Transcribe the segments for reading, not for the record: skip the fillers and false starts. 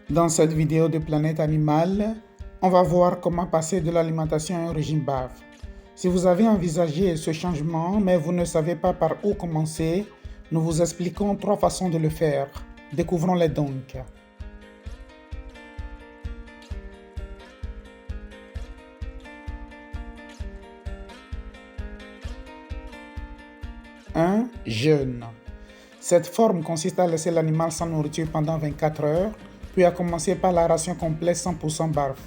Dans cette vidéo de Planète Animale, on va voir comment passer de l'alimentation à un régime BAF. Si vous avez envisagé ce changement mais vous ne savez pas par où commencer, nous vous expliquons 3 façons de le faire. Découvrons-les donc. 1. Jeûne. Cette forme consiste à laisser l'animal sans nourriture pendant 24 heures, puis à commencer par la ration complète 100% BARF.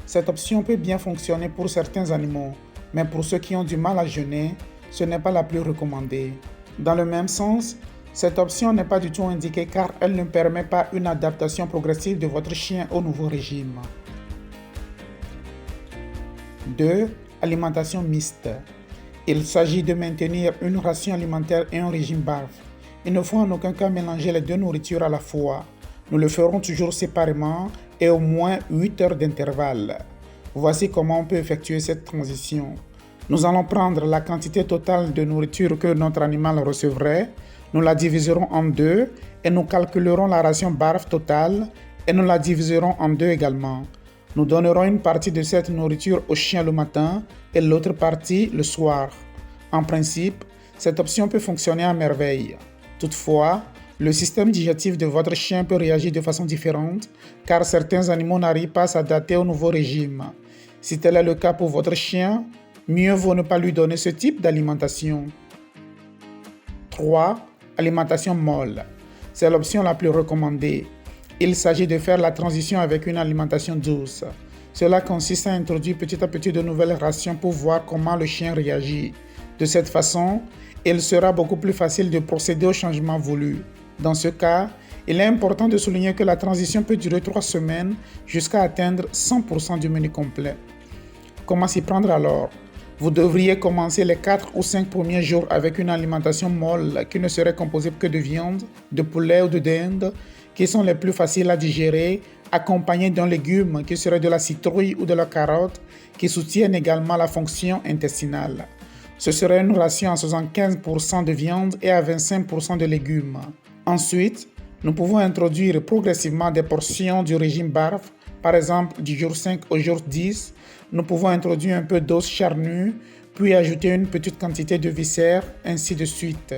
Cette option peut bien fonctionner pour certains animaux, mais pour ceux qui ont du mal à jeûner, ce n'est pas la plus recommandée. Dans le même sens, cette option n'est pas du tout indiquée car elle ne permet pas une adaptation progressive de votre chien au nouveau régime. 2. Alimentation mixte. Il s'agit de maintenir une ration alimentaire et un régime BARF. Il ne faut en aucun cas mélanger les deux nourritures à la fois. Nous le ferons toujours séparément et au moins 8 heures d'intervalle. Voici comment on peut effectuer cette transition. Nous allons prendre la quantité totale de nourriture que notre animal recevrait, nous la diviserons en deux et nous calculerons la ration BARF totale et nous la diviserons en deux également. Nous donnerons une partie de cette nourriture au chien le matin et l'autre partie le soir. En principe, cette option peut fonctionner à merveille. Toutefois, le système digestif de votre chien peut réagir de façon différente car certains animaux n'arrivent pas à s'adapter au nouveau régime. Si tel est le cas pour votre chien, mieux vaut ne pas lui donner ce type d'alimentation. 3. Alimentation molle. C'est l'option la plus recommandée. Il s'agit de faire la transition avec une alimentation douce. Cela consiste à introduire petit à petit de nouvelles rations pour voir comment le chien réagit. De cette façon, il sera beaucoup plus facile de procéder au changement voulu. Dans ce cas, il est important de souligner que la transition peut durer 3 semaines jusqu'à atteindre 100% du menu complet. Comment s'y prendre alors? Vous devriez commencer les 4 ou 5 premiers jours avec une alimentation molle qui ne serait composée que de viande, de poulet ou de dinde, qui sont les plus faciles à digérer, accompagnés d'un légume qui serait de la citrouille ou de la carotte, qui soutiennent également la fonction intestinale. Ce serait une ration à 75% de viande et à 25% de légumes. Ensuite, nous pouvons introduire progressivement des portions du régime BARF, par exemple du jour 5 au jour 10. Nous pouvons introduire un peu d'os charnu, puis ajouter une petite quantité de viscères, ainsi de suite.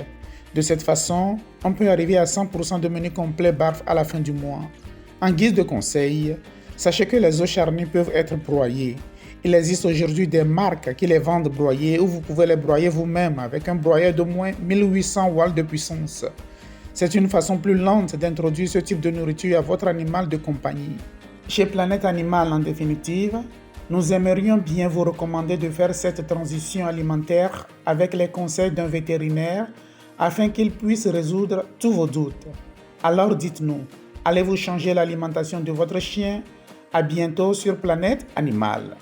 De cette façon, on peut arriver à 100% de menu complet BARF à la fin du mois. En guise de conseil, sachez que les os charnus peuvent être broyés. Il existe aujourd'hui des marques qui les vendent broyés ou vous pouvez les broyer vous-même avec un broyeur d'au moins 1800 watts de puissance. C'est une façon plus lente d'introduire ce type de nourriture à votre animal de compagnie. Chez Planète Animale en définitive, nous aimerions bien vous recommander de faire cette transition alimentaire avec les conseils d'un vétérinaire afin qu'il puisse résoudre tous vos doutes. Alors dites-nous, allez-vous changer l'alimentation de votre chien? À bientôt sur Planète Animale.